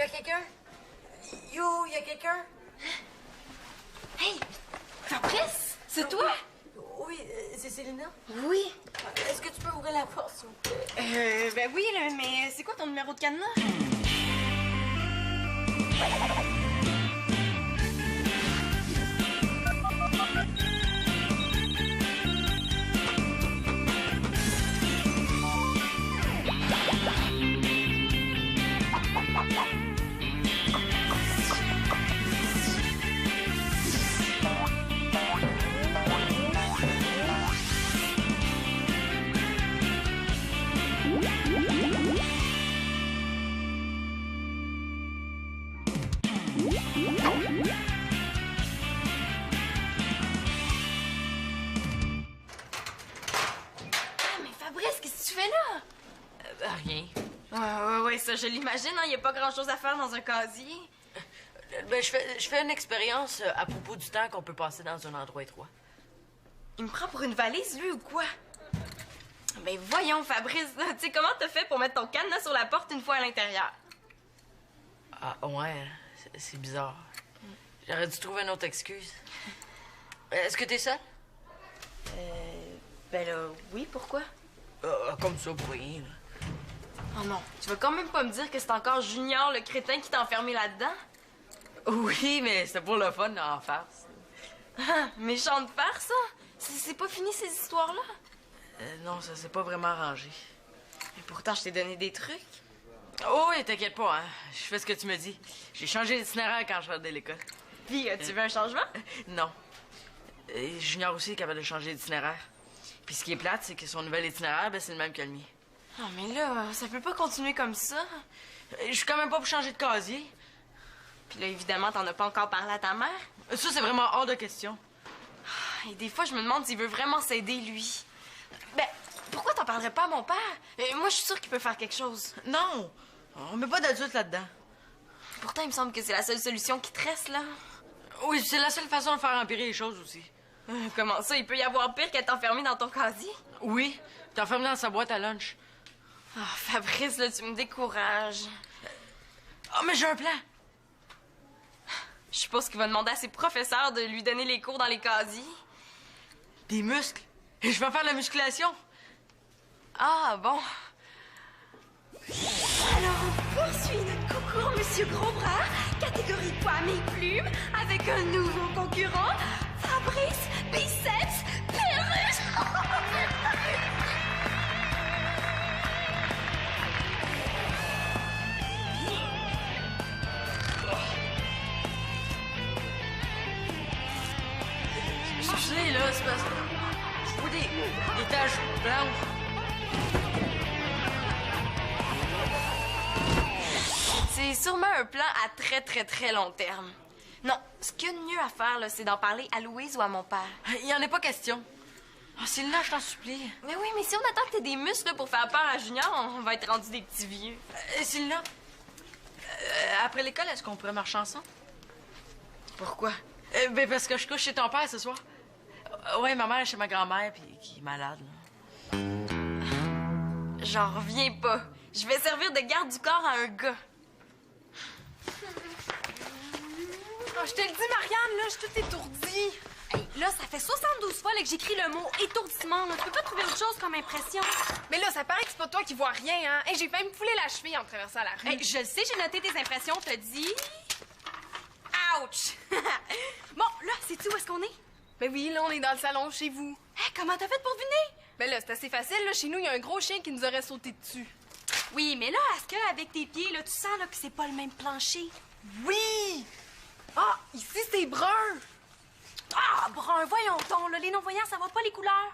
a quelqu'un? Yo, y a quelqu'un? Hey! Fabrice! C'est toi? Oui, c'est Célina. Oui. Est-ce que tu peux ouvrir la porte, s'il vous plaît? Ben oui, là, mais c'est quoi ton numéro de cadenas? Rien. Ouais, ça, je l'imagine, hein, y a pas grand-chose à faire dans un casier. Ben, je fais une expérience à propos du temps qu'on peut passer dans un endroit étroit. Il me prend pour une valise, lui, ou quoi? Ben voyons, Fabrice, tu sais, comment t'as fait pour mettre ton cadenas sur la porte une fois à l'intérieur? Ah, ouais, c'est bizarre. J'aurais dû trouver une autre excuse. Est-ce que t'es seule? Ben là, oui, pourquoi? Comme ça, pour rien, là. Oh non, tu vas quand même pas me dire que c'est encore Junior, le crétin, qui t'a enfermé là-dedans? Oui, mais c'était pour le fun, en farce. Ah, méchante farce, ça? C'est pas fini, ces histoires-là? Non, ça s'est pas vraiment arrangé. Et pourtant, je t'ai donné des trucs. Oh, oui, t'inquiète pas, hein. Je fais ce que tu me dis. J'ai changé d'itinéraire quand je sors de l'école. Puis, tu veux un changement? Non. Junior aussi est capable de changer d'itinéraire. Puis ce qui est plate, c'est que son nouvel itinéraire, ben, c'est le même que le mien. Non, mais là, ça peut pas continuer comme ça. Je suis quand même pas pour changer de casier. Puis là, évidemment, t'en as pas encore parlé à ta mère. Ça, c'est vraiment hors de question. Et des fois, je me demande s'il veut vraiment s'aider, lui. Ben, pourquoi t'en parlerais pas à mon père? Moi, je suis sûre qu'il peut faire quelque chose. Non! On met pas d'adultes là-dedans. Pourtant, il me semble que c'est la seule solution qui te reste, là. Oui, c'est la seule façon de faire empirer les choses aussi. Comment ça, il peut y avoir pire qu'être enfermé dans ton casier? Oui, t'es enfermé dans sa boîte à lunch. Ah, Fabrice, là, tu me décourages. Ah, mais j'ai un plan! Je suppose qu'il va demander à ses professeurs de lui donner les cours dans les casiers. Des muscles! Et je vais faire de la musculation! Ah, bon. Alors, on poursuit notre concours, Monsieur Grosbras, catégorie poids et plumes, avec un nouveau concurrent, Fabrice Biceps Perruche. Excusez, là, c'est parce que je vois des taches blanches. C'est sûrement un plan à très, très, très long terme. Non, ce qu'il y a de mieux à faire, là, c'est d'en parler à Louise ou à mon père. Il y en a pas question. Ah, Célina, je t'en supplie. Mais oui, mais si on attend que t'aies des muscles là, pour faire peur à Junior, on va être rendu des petits vieux. Célina, après l'école, est-ce qu'on pourrait marcher ensemble? Pourquoi? Ben parce que je couche chez ton père ce soir. Ouais, ma mère est chez ma grand-mère, puis qui est malade, là. J'en reviens pas. Je vais servir de garde du corps à un gars. Oh, je te le dis, Marianne, là, je suis toute étourdie. Hey, là, ça fait 72 fois là, que j'écris le mot étourdissement. Là. Tu peux pas trouver autre chose comme impression? Mais là, ça paraît que c'est pas toi qui vois rien, hein. Hey, j'ai failli me fouler la cheville en traversant la rue. Hey, je le sais, j'ai noté tes impressions. Te dis... Ouch! Bon, là, sais-tu où est-ce qu'on est? Ben oui, là, on est dans le salon chez vous. Hey, comment t'as fait pour venir? Ben là, c'est assez facile, là. Chez nous, il y a un gros chien qui nous aurait sauté dessus. Oui, mais là, est-ce qu'avec tes pieds, là, tu sens là, que c'est pas le même plancher? Oui! Ah, ici, c'est brun! Ah, brun, voyons donc, là, les non-voyants, ça va pas les couleurs.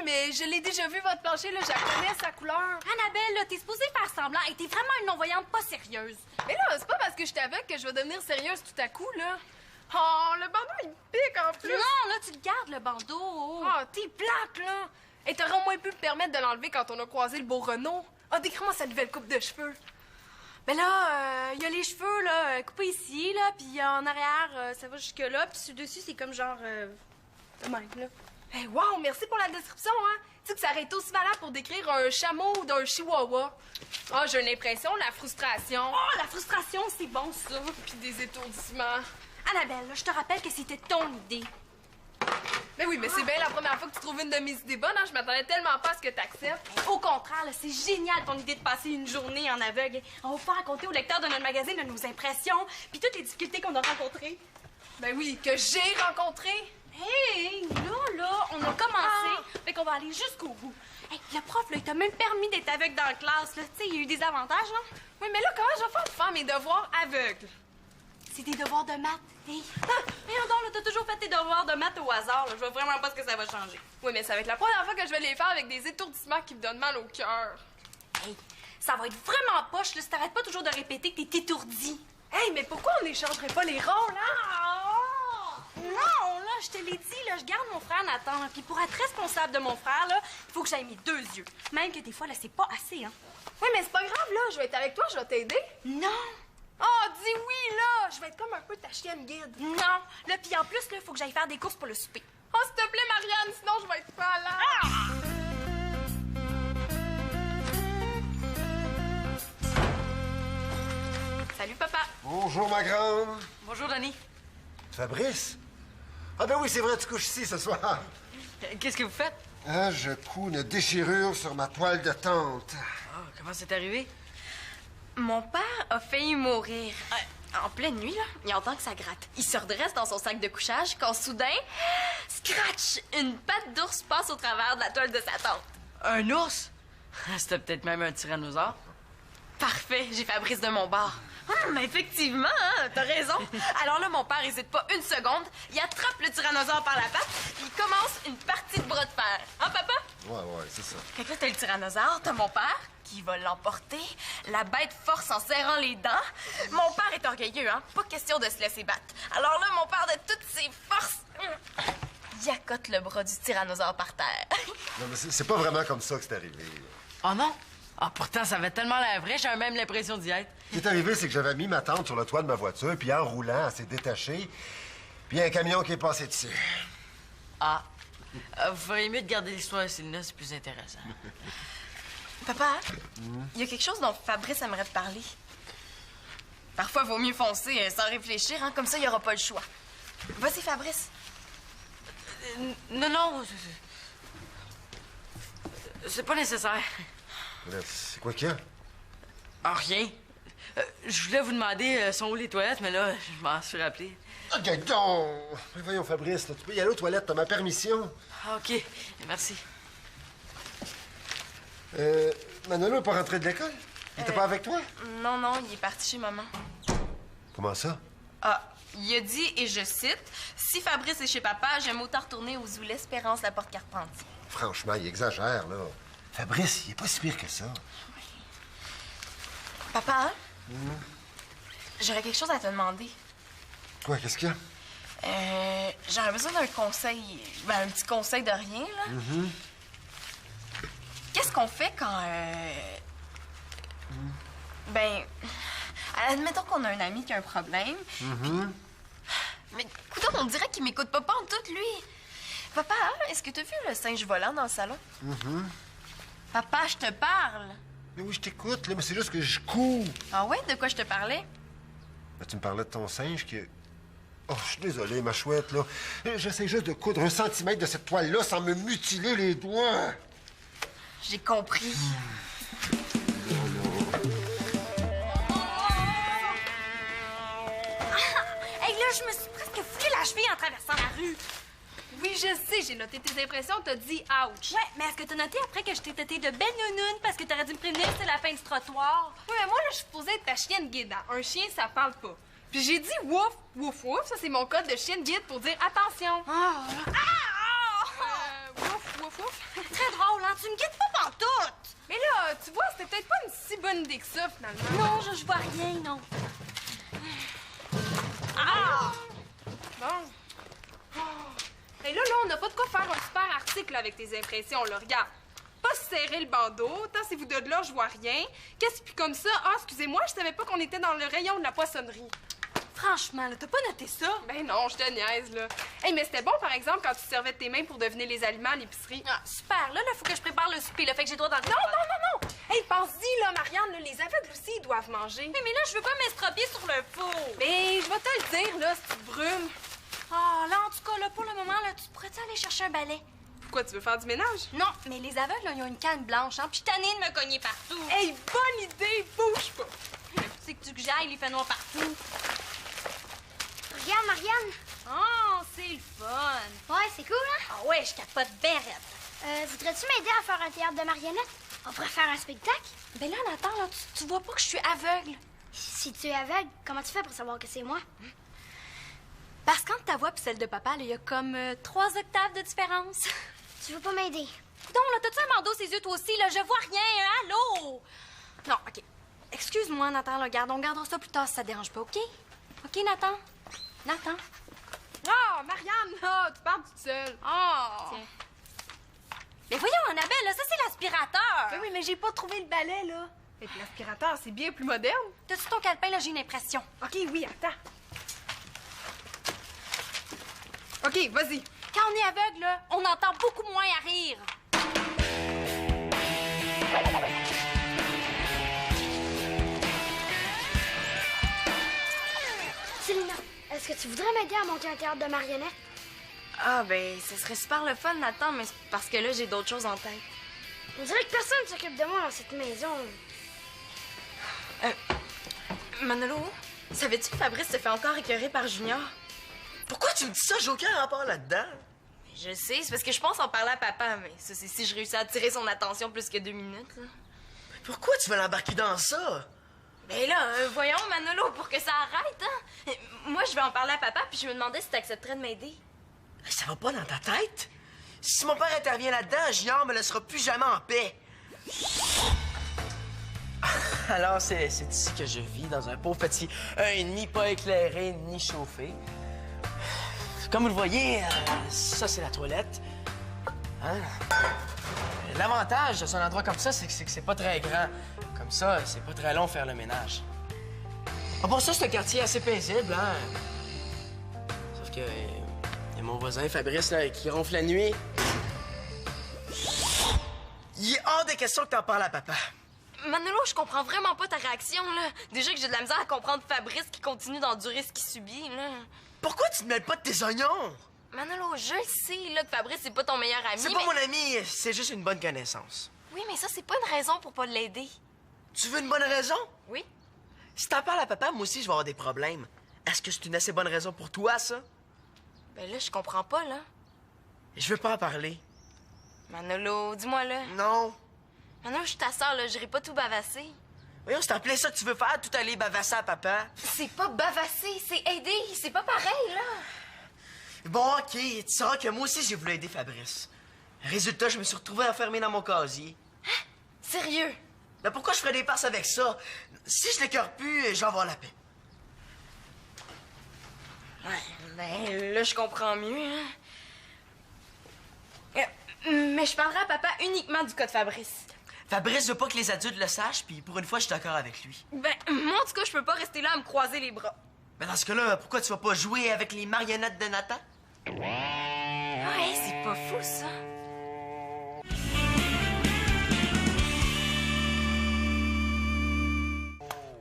Mais je l'ai déjà vu, votre plancher, là, je la connais, sa couleur. Annabelle, là, t'es supposée faire semblant et t'es vraiment une non-voyante pas sérieuse. Mais là, c'est pas parce que je suis aveugle que je vais devenir sérieuse tout à coup, là. Oh, le bandeau, il me pique en plus. Non, là, tu le gardes, le bandeau. Oh, t'es plate, là. Et t'aurais au moins pu me permettre de l'enlever quand on a croisé le beau Renault. Ah, décris-moi sa nouvelle coupe de cheveux. Ben là, il y a les cheveux, là, coupés ici, là, puis en arrière, ça va jusque-là, puis sur dessus, c'est comme genre... de même, là. Hey, wow, merci pour la description, hein. Tu sais que ça aurait été aussi valable pour décrire un chameau ou d'un chihuahua. Ah, j'ai une impression, la frustration. Oh, la frustration, c'est bon, ça. Puis des étourdissements. Annabelle, là, je te rappelle que c'était ton idée. Mais oui, mais c'est bien la première fois que tu trouves une de mes idées bonnes, hein. Je m'attendais tellement pas à ce que t'acceptes. Au contraire, là, c'est génial ton idée de passer une journée en aveugle. On va pouvoir raconter au lecteur de notre magazine de nos impressions, puis toutes les difficultés qu'on a rencontrées. Ben oui, que j'ai rencontré. Hey, là, on a commencé, fait qu'on va aller jusqu'au bout. Hey, le prof, là, il t'a même permis d'être aveugle dans la classe, là. Tu sais, il y a eu des avantages, là. Oui, mais là, comment je vais faire pour faire mes devoirs aveugles? C'est des devoirs de maths. Hey. Mais non, là, t'as toujours fait tes devoirs de maths au hasard, là. Je vois vraiment pas ce que ça va changer. Oui, mais ça va être la première fois que je vais les faire avec des étourdissements qui me donnent mal au cœur. Hey, ça va être vraiment poche, là, si t'arrêtes pas toujours de répéter que t'es étourdi. Hey, mais pourquoi on n'échangerait pas les rôles, hein? Non, là, je te l'ai dit, là, je garde mon frère Nathan, là. Puis pour être responsable de mon frère, là, il faut que j'aille mes 2 yeux. Même que des fois, là, c'est pas assez, hein. Oui, mais c'est pas grave, là. Je vais être avec toi, je vais t'aider. Non! Oh, dis oui, là! Je vais être comme un peu ta chienne guide. Non! Là, puis en plus, là, il faut que j'aille faire des courses pour le souper. Oh, s'il te plaît, Marianne, sinon je vais être pas là. Salut, papa. Bonjour, ma grande. Bonjour, Danny. Fabrice? Ah ben oui, c'est vrai, tu couches ici ce soir. Qu'est-ce que vous faites? Ah, je couds une déchirure sur ma toile de tente. Oh, comment c'est arrivé? Mon père a failli mourir. En pleine nuit, là, il entend que ça gratte. Il se redresse dans son sac de couchage quand soudain, scratch! Une patte d'ours passe au travers de la toile de sa tente. Un ours? C'était peut-être même un tyrannosaure. Parfait, j'ai Fabrice de mon bar. Mais effectivement, hein, t'as raison. Alors là, mon père hésite pas une seconde. Il attrape le tyrannosaure par la patte, puis il commence une partie de bras de fer. Hein, papa? Ouais, c'est ça. Fait que là, t'as le tyrannosaure, t'as mon père qui va l'emporter. La bête force en serrant les dents. Mon père est orgueilleux, hein. Pas question de se laisser battre. Alors là, mon père, de toutes ses forces, il accote le bras du tyrannosaure par terre. Non, mais c'est pas vraiment comme ça que c'est arrivé. Oh non? Ah, pourtant, ça avait tellement l'air vrai, j'avais même l'impression d'y être. Ce qui est arrivé, c'est que j'avais mis ma tente sur le toit de ma voiture, puis en roulant, elle s'est détachée, puis il y a un camion qui est passé dessus. Ah. Vous feriez mieux de garder l'histoire à Célina, c'est plus intéressant. Papa, il y a quelque chose dont Fabrice aimerait te parler. Parfois, il vaut mieux foncer sans réfléchir, hein, comme ça, il n'y aura pas le choix. Vas-y, Fabrice. Non, c'est pas nécessaire. Là, c'est quoi qu'il y a? Ah, rien. Je voulais vous demander, sont où les toilettes, mais là, je m'en suis rappelé. Ah, donc! Mais voyons, Fabrice, là, tu peux y aller aux toilettes, t'as ma permission. Ah, OK. Merci. Manolo n'est pas rentré de l'école? Il était pas avec toi? Non, il est parti chez maman. Comment ça? Ah, il a dit, et je cite, « Si Fabrice est chez papa, j'aime autant retourner aux zoo l'Espérance, la porte Carpentier. » Franchement, il exagère, là. Fabrice, il est pas si pire que ça. Papa, j'aurais quelque chose à te demander. Quoi, qu'est-ce qu'il y a? J'aurais besoin d'un conseil, un petit conseil de rien, là. Qu'est-ce qu'on fait quand, admettons qu'on a un ami qui a un problème. Mais, écoute, on dirait qu'il m'écoute pas en tout, lui. Papa, est-ce que t'as vu le singe volant dans le salon? Papa, je te parle. Mais oui, je t'écoute, là, mais c'est juste que je cours. Ah ouais, de quoi je te parlais? Ben, tu me parlais de ton singe qui... Oh, je suis désolé, ma chouette, là. J'essaie juste de coudre 1 centimètre de cette toile-là sans me mutiler les doigts. J'ai compris. Hey, là, je me suis presque foulé la cheville en traversant la rue. Oui, je sais, j'ai noté tes impressions, t'as dit ouch. Ouais, mais est-ce que t'as noté après que je t'ai traité de belle nounoune parce que t'aurais dû me prévenir que c'est la fin du trottoir? Oui, mais moi, là, je suis supposée être ta chienne guide. Hein. Un chien, ça parle pas. Puis j'ai dit wouf, wouf, wouf. Ça, c'est mon code de chienne guide pour dire attention. Wouf, wouf, wouf. Très drôle, hein? Tu me guides pas pantoute! Mais là, tu vois, c'était peut-être pas une si bonne idée que ça, finalement. Non, je vois rien, non. Bon. Et là, on n'a pas de quoi faire un super article avec tes impressions, là. Regarde. Pas se serrer le bandeau, tant si vous de là, je vois rien. Qu'est-ce que puis comme ça? Ah, excusez-moi, je savais pas qu'on était dans le rayon de la poissonnerie. Franchement, là, t'as pas noté ça? Ben non, je te niaise, là. Hey, mais c'était bon, par exemple, quand tu servais de tes mains pour deviner les aliments à l'épicerie. Ah, super. Là, faut que je prépare le souper, là. Fait que j'ai droit dans le... Non! Hey, pense-y, là, Marianne, là, les aveugles aussi, ils doivent manger. Mais là, je veux pas m'estropier sur le four. Mais je vais te le dire, là, si tu brumes. Ah, là, en tout cas, là, pour le moment, là, tu pourrais-tu aller chercher un balai? Pourquoi, tu veux faire du ménage? Non, mais les aveugles, là, ils ont une canne blanche, hein, puis je suis tannée de me cogner partout. Hey, bonne idée! Bouge pas! Tu sais que tu que j'aille, il fait noir partout. Regarde, Marianne. Oh, c'est le fun. Ouais, c'est cool, hein? Ah ouais, je capote bien raide. Voudrais-tu m'aider à faire un théâtre de marionnettes? On pourrait faire un spectacle? Ben là, Nathan, là, tu vois pas que je suis aveugle? Si tu es aveugle, comment tu fais pour savoir que c'est moi? Parce qu'entre ta voix et celle de papa, il y a comme 3 octaves de différence. Tu veux pas m'aider? Donc, là, t'as-tu un bandeau ses yeux, toi aussi? Là, je vois rien, allô? Non, OK. Excuse-moi, Nathan, là, on gardera ça plus tard si ça te dérange pas, OK? OK, Nathan? Nathan? Ah, Marianne, là, tu parles toute seule. Oh! Tiens. Mais voyons, Annabelle, là, ça, c'est l'aspirateur. Ben oui, mais j'ai pas trouvé le balai, là. Et puis l'aspirateur, c'est bien plus moderne. T'as-tu ton calepin, là? J'ai une impression. OK, oui, attends. OK, vas-y. Quand on est aveugle, là, on entend beaucoup moins à rire. Célina, est-ce que tu voudrais m'aider à monter un théâtre de marionnettes? Ah, ben, ce serait super le fun, Nathan, mais c'est parce que là, j'ai d'autres choses en tête. On dirait que personne ne s'occupe de moi dans cette maison. Manolo, savais-tu que Fabrice se fait encore écœurer par Junior? Pourquoi tu me dis ça? J'ai aucun rapport là-dedans. Je sais, c'est parce que je pense en parler à papa, mais ça, c'est si je réussis à attirer son attention plus que 2 minutes, là. Pourquoi tu veux l'embarquer dans ça? Ben là, voyons, Manolo, pour que ça arrête, hein? Moi, je vais en parler à papa, puis je me demandais si t'accepterais de m'aider. Ça va pas dans ta tête? Si mon père intervient là-dedans, Junior me laissera plus jamais en paix. Alors, c'est ici que je vis, dans un pauvre petit 1,5 pas éclairé ni chauffé. Comme vous le voyez, ça, c'est la toilette. Hein? L'avantage de un endroit comme ça, c'est que c'est pas très grand. Comme ça, c'est pas très long faire le ménage. Ah, pour ça, c'est un quartier assez paisible, hein? Sauf que... y a mon voisin Fabrice, là, qui ronfle la nuit. Il est hors de question que t'en parles à papa. Manolo, je comprends vraiment pas ta réaction, là. Déjà que j'ai de la misère à comprendre Fabrice qui continue d'endurer ce qu'il subit, là. Pourquoi tu te mêles pas de tes oignons? Manolo, je sais, là, que Fabrice, c'est pas ton meilleur ami, C'est pas mon ami, c'est juste une bonne connaissance. Oui, mais ça, c'est pas une raison pour pas l'aider. Tu veux une bonne raison? Oui? Si t'en parles à papa, moi aussi, je vais avoir des problèmes. Est-ce que c'est une assez bonne raison pour toi, ça? Ben là, je comprends pas, là. Je veux pas en parler. Manolo, dis-moi, là. Non. Manolo, je suis ta sœur, là, j'irai pas tout bavasser. Voyons, c'est en plein ça que tu veux faire, tout aller bavasser à papa. C'est pas bavasser, c'est aider. C'est pas pareil, là. Bon, OK, tu sauras que moi aussi, j'ai voulu aider Fabrice. Résultat, je me suis retrouvé enfermé dans mon casier. Sérieux? Mais pourquoi je ferais des passes avec ça? Si je l'écœure plus, je vais avoir la paix. Ouais, ben là, je comprends mieux, hein. Mais je parlerai à papa uniquement du cas de Fabrice. Fabrice veut pas que les adultes le sachent, puis pour une fois, je suis d'accord avec lui. Ben, moi, en tout cas, je peux pas rester là à me croiser les bras. Mais dans ce cas-là, pourquoi tu vas pas jouer avec les marionnettes de Nathan? Ouais, c'est pas fou, ça.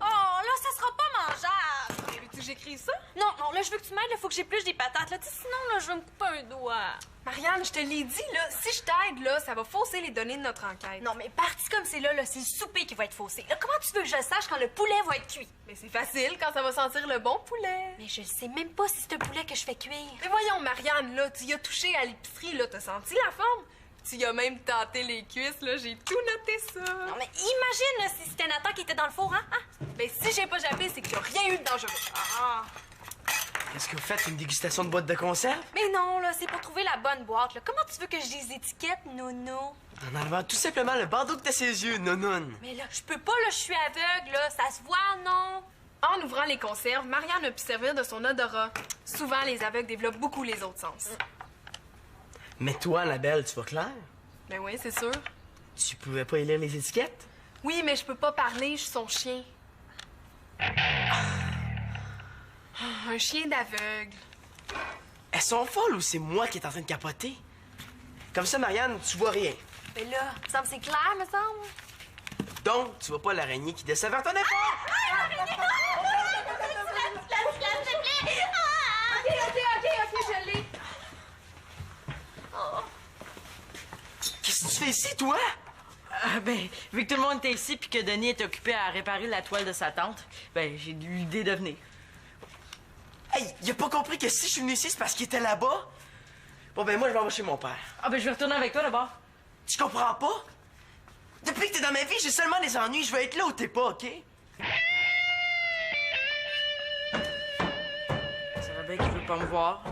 Oh, là, ça sera pas mangeable. Veux-tu que j'écrive ça? Non, là, je veux que tu m'aides, il faut que j'épluche des patates, là. Tu sais, sinon, là, je vais me couper un doigt. Marianne, je te l'ai dit, là, si je t'aide, là, ça va fausser les données de notre enquête. Non, mais parti comme c'est là, c'est le souper qui va être faussé. Là, comment tu veux que je sache quand le poulet va être cuit? Mais c'est facile quand ça va sentir le bon poulet. Mais je sais même pas si c'est un poulet que je fais cuire. Mais voyons, Marianne, là, tu y as touché à l'épicerie, là, t'as senti la forme? Tu y as même tenté les cuisses, là, j'ai tout noté ça. Non, mais imagine là, si c'était Nathan qui était dans le four, hein? Ben, si j'ai pas jappé, c'est qu'il y a rien eu de dangereux. Ah! Est-ce que vous faites une dégustation de boîte de conserve? Mais non, là, c'est pour trouver la bonne boîte, là. Comment tu veux que je les étiquette, Nono? En enlevant tout simplement le bandeau que t'as ses yeux, nonoun. Mais là, je peux pas, là, je suis aveugle, là. Ça se voit, non? En ouvrant les conserves, Marianne a pu servir de son odorat. Souvent, les aveugles développent beaucoup les autres sens. Mais toi, Annabelle, tu vois clair? Ben oui, c'est sûr. Tu pouvais pas y lire les étiquettes? Oui, mais je peux pas parler, je suis son chien. un chien d'aveugle. Elles sont folles ou c'est moi qui est en train de capoter? Comme ça, Marianne, tu vois rien. Mais là, ça me semble c'est clair, me semble. Donc, tu vois pas l'araignée qui descend vers ton épaule? OK, je l'ai. Qu'est-ce que tu fais ici, toi? Ben, vu que tout le monde était ici puis que Denis est occupé à réparer la toile de sa tante, ben, j'ai eu l'idée de venir. Hey, il a pas compris que si je suis venu ici, c'est parce qu'il était là-bas? Bon, ben, moi, je vais chez mon père. Ah, ben, je vais retourner avec toi d'abord. Tu comprends pas? Depuis que t'es dans ma vie, j'ai seulement des ennuis. Je veux être là où t'es pas, OK? Ça va bien qu'il veut pas me voir.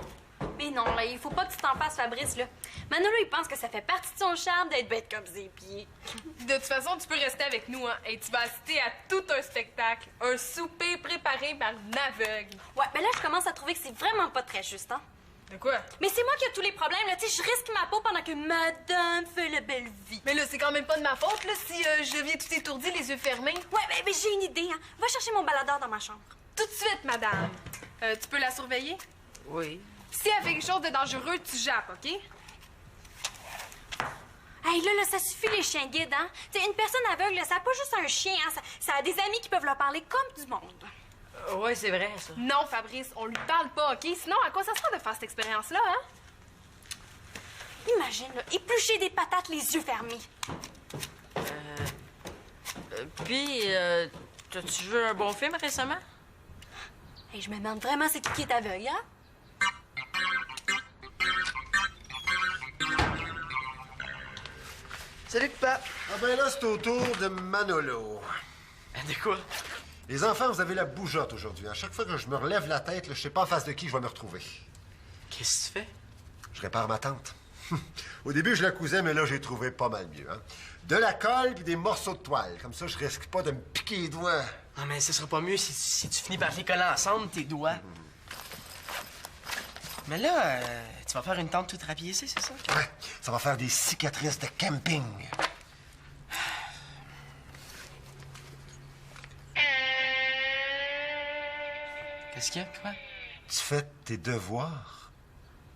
Mais non, là, il faut pas que tu t'en fasses, Fabrice, là. Manolo, il pense que ça fait partie de son charme d'être bête comme ses pieds. De toute façon, tu peux rester avec nous, hein. Et tu vas assister à tout un spectacle. Un souper préparé par une aveugle. Ouais, mais là, je commence à trouver que c'est vraiment pas très juste, hein. De quoi? Mais c'est moi qui ai tous les problèmes, là. Tu sais, je risque ma peau pendant que madame fait la belle vie. Mais là, c'est quand même pas de ma faute, là, si je deviens tout étourdi, les yeux fermés. Ouais, mais j'ai une idée, hein. Va chercher mon baladeur dans ma chambre. Tout de suite, madame. Tu peux la surveiller? Oui. Si elle fait quelque chose de dangereux, tu jappes, OK? Hey, là, ça suffit, les chiens guides, hein. Tu sais, une personne aveugle, là, ça a pas juste un chien, hein. Ça a des amis qui peuvent leur parler comme du monde. Ouais, c'est vrai, ça. Non, Fabrice, on lui parle pas, OK? Sinon, à quoi ça sert de faire cette expérience-là, hein? Imagine, là, éplucher des patates les yeux fermés. Puis, t'as-tu vu un bon film récemment? Hey, je me demande vraiment c'est qui est aveugle, hein? Salut, papa. Ah ben là, c'est au tour de Manolo. De quoi? Les enfants, vous avez la bougeotte aujourd'hui. À chaque fois que je me relève la tête, là, je sais pas en face de qui je vais me retrouver. Qu'est-ce que tu fais? Je répare ma tante. Au début, je la cousais, mais là, j'ai trouvé pas mal mieux. Hein? De la colle puis des morceaux de toile. Comme ça, je risque pas de me piquer les doigts. Non, mais ce sera pas mieux si tu finis par les coller ensemble, tes doigts. Mais là, tu vas faire une tente toute rapiécée, c'est ça? Ouais, ça va faire des cicatrices de camping. Qu'est-ce qu'il y a, quoi? Tu fais tes devoirs?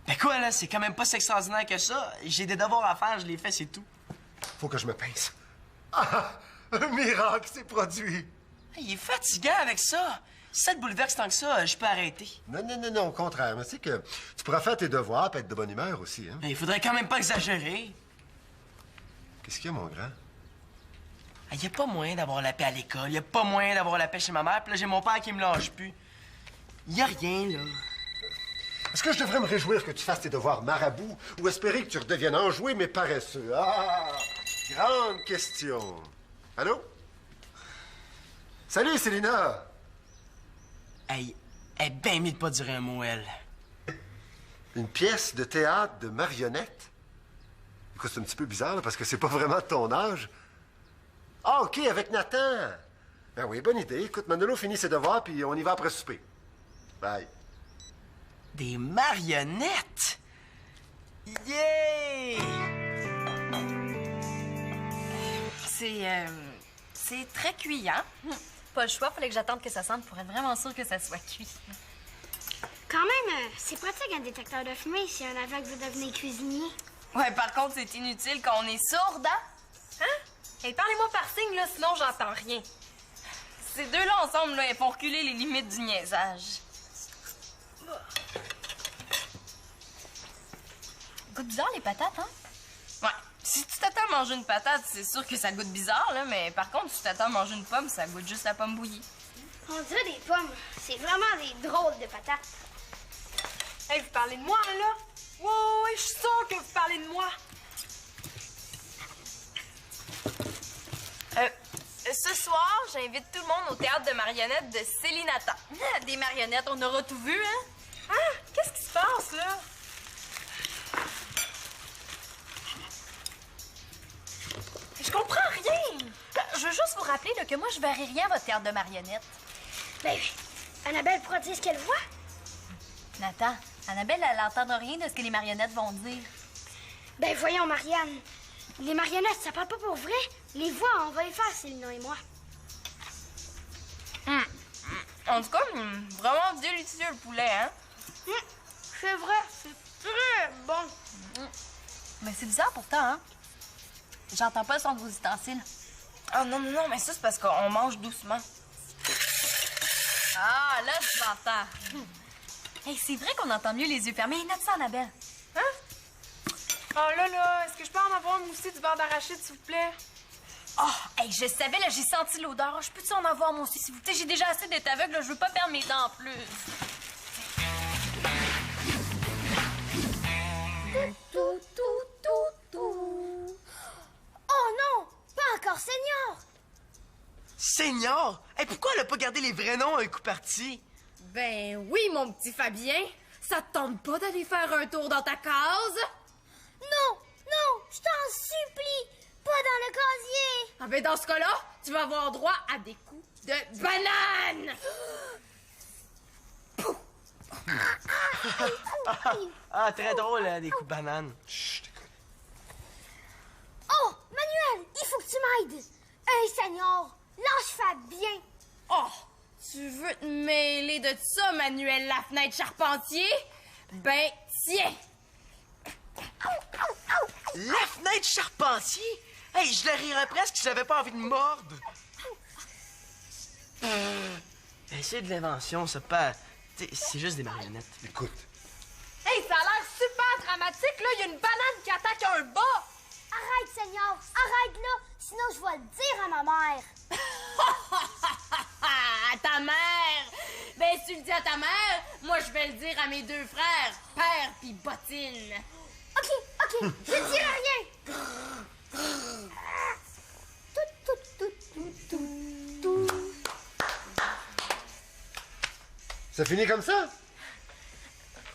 Ben quoi, là, c'est quand même pas si extraordinaire que ça. J'ai des devoirs à faire, je les fais, c'est tout. Faut que je me pince. Ah! Un miracle s'est produit! Il est fatigant avec ça. Si ça te bouleverse tant que ça, je peux arrêter. Non, au contraire. Mais c'est que tu pourras faire tes devoirs et être de bonne humeur aussi, hein? Mais il faudrait quand même pas exagérer. Qu'est-ce qu'il y a, mon grand? Il y a pas moyen d'avoir la paix à l'école. Il y a pas moyen d'avoir la paix chez ma mère. Puis là, j'ai mon père qui me lâche plus. Il y a rien, là. Est-ce que je devrais me réjouir que tu fasses tes devoirs marabout ou espérer que tu redeviennes enjoué mais paresseux? Ah! Grande question. Allô? Salut, Célina! Hey, elle est bien mis de pas dire un mot, elle. Une pièce de théâtre de marionnette? Écoute, c'est un petit peu bizarre, là, parce que c'est pas vraiment de ton âge. Ah, OK, avec Nathan. Ben oui, bonne idée. Écoute, Manolo finit ses devoirs, puis on y va après souper. Bye. Des marionnettes? Yeah! C'est très cuit, hein? Pas le choix, fallait que j'attende que ça sente pour être vraiment sûre que ça soit cuit. Quand même, c'est pratique un détecteur de fumée si un aveugle veut devenir cuisinier. Ouais, par contre, c'est inutile quand on est sourde, hein? Hein? Hey, parlez-moi par signe, là, sinon j'entends rien. Ces deux-là ensemble, là, ils font reculer les limites du niaisage. Goûte bizarre, les patates, hein? Ouais. Si tu t'attends à manger une patate, c'est sûr que ça goûte bizarre, là, mais par contre, si tu t'attends à manger une pomme, ça goûte juste la pomme bouillie. On dirait des pommes. C'est vraiment des drôles de patates. Hey, vous parlez de moi, là? Ouais, je suis sûre que vous parlez de moi. Ce soir, j'invite tout le monde au théâtre de marionnettes de Célinata. Des marionnettes, on aura tout vu, hein? Hein? Qu'est-ce qui se passe, là? Je comprends rien! Je veux juste vous rappeler là, que moi, je verrai rien à votre théâtre de marionnettes. Ben oui. Annabelle pourra dire ce qu'elle voit. Nathan, Annabelle, elle n'entendra rien de ce que les marionnettes vont dire. Ben voyons, Marianne. Les marionnettes, ça parle pas pour vrai. Les voix, on va les faire, Célina et moi. En tout cas, vraiment délicieux le poulet, hein? C'est vrai, c'est très bon. Mais c'est bizarre pourtant, hein? J'entends pas le son de vos ustensiles. Ah non, non, non, mais ça, c'est parce qu'on mange doucement. Ah, là, je l'entends. Hey, c'est vrai qu'on entend mieux les yeux fermés. Note ça, Annabelle. Oh là, est-ce que je peux en avoir moi aussi du beurre d'arachide, s'il vous plaît? Oh, hey, je savais, là, j'ai senti l'odeur. Je peux-tu en avoir, moi aussi, s'il vous plaît? J'ai déjà assez d'être aveugle, là. Je veux pas perdre mes dents en plus. Oh non! Pas encore, Seigneur! Seigneur! Hey, pourquoi elle a pas gardé les vrais noms à un coup parti? Ben oui, mon petit Fabien. Ça te tente pas d'aller faire un tour dans ta case? Non! Non! Je t'en supplie! Pas dans le casier! Ah ben dans ce cas-là, tu vas avoir droit à des coups de banane! Ah, très drôle, hein, des coups de banane. Chut, écoute. Oh! Manuel! Il faut que tu m'aides! Hey, Seigneur! Lâche Fabien! Oh! Tu veux te mêler de ça, Manuel Lafenêtre Charpentier? Ben, tiens! La fenêtre Charpentier? Hey, je le rirais presque si j'avais pas envie de mordre. C'est de l'invention, ça pas. T'sais, c'est juste des marionnettes. Écoute. Hey, ça a l'air super dramatique, là! Il y a une banane qui attaque un bas! Arrête, Seigneur! Arrête là! Sinon, je vais le dire à ma mère! À ta mère! Ben, si tu le dis à ta mère, moi, je vais le dire à mes deux frères, Père pis Bottine. OK, je dirai rien! Ça finit comme ça?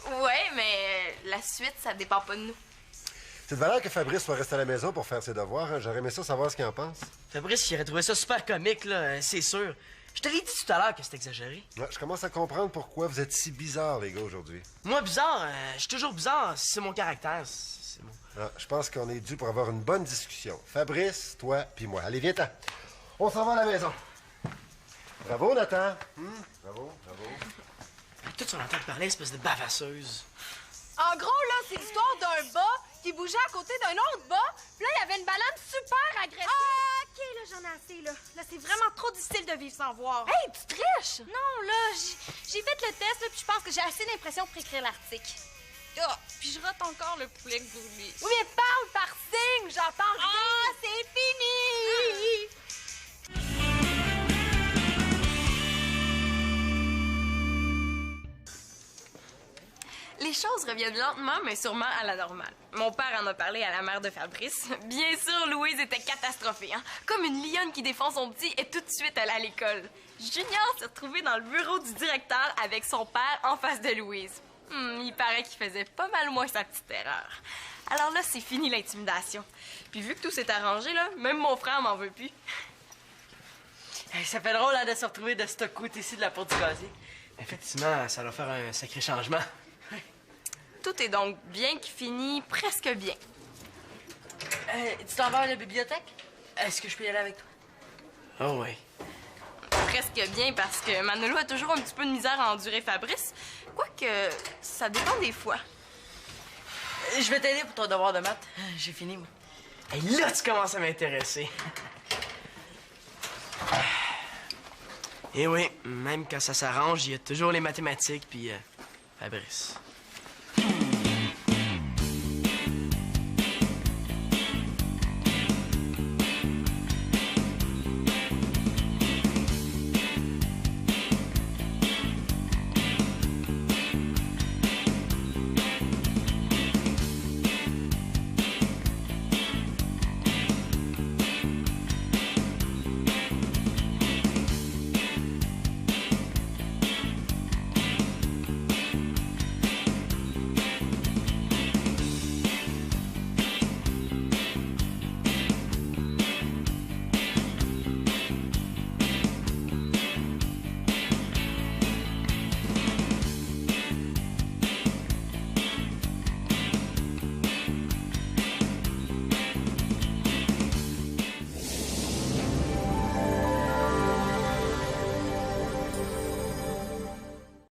Ouais, mais la suite, ça dépend pas de nous. C'est de valeur que Fabrice soit resté à la maison pour faire ses devoirs. Hein? J'aurais aimé ça savoir ce qu'il en pense. Fabrice, il aurait trouvé ça super comique, là, c'est sûr. Je te l'ai dit tout à l'heure que c'était exagéré. Ouais, je commence à comprendre pourquoi vous êtes si bizarres, les gars, aujourd'hui. Moi, bizarre, je suis toujours bizarre. C'est mon caractère. C'est mon... Ah, je pense qu'on est dû pour avoir une bonne discussion. Fabrice, toi, puis moi. Allez, viens-t'en. On s'en va à la maison. Bravo, Nathan. Bravo. Tout sur l'entend parler, espèce de bavasseuse. En gros, là, c'est l'histoire d'un bas qui bougeait à côté d'un autre bas. Puis là, il y avait une banane super agressive. Ah, OK, là, j'en ai assez, là. Là, c'est vraiment trop difficile de vivre sans voir. Hey, tu triches! Non, là, j'ai fait le test, là, puis je pense que j'ai assez d'impression pour écrire l'article. Ah, puis je rate encore le poulet que vous voulez. Oui, mais parle par signe, j'entends rien. Ah, c'est fini! Les choses reviennent lentement, mais sûrement à la normale. Mon père en a parlé à la mère de Fabrice. Bien sûr, Louise était catastrophée, hein? Comme une lionne qui défend son petit et tout de suite allée à l'école. Junior s'est retrouvé dans le bureau du directeur avec son père en face de Louise. Il paraît qu'il faisait pas mal moins sa petite erreur. Alors là, c'est fini l'intimidation. Puis vu que tout s'est arrangé, là, même mon frère m'en veut plus. Hey, ça fait drôle, hein, de se retrouver de ce côté-ci de la porte du casier. Effectivement, ça va faire un sacré changement. Tout est donc bien qui finit presque bien. Tu t'en vas à la bibliothèque? Est-ce que je peux y aller avec toi? Oh oui. Presque bien parce que Manolo a toujours un petit peu de misère à endurer Fabrice. Quoique, ça dépend des fois. Je vais t'aider pour ton devoir de maths. J'ai fini, moi. Et là, tu commences à m'intéresser. Et oui, même quand ça s'arrange, il y a toujours les mathématiques puis Fabrice.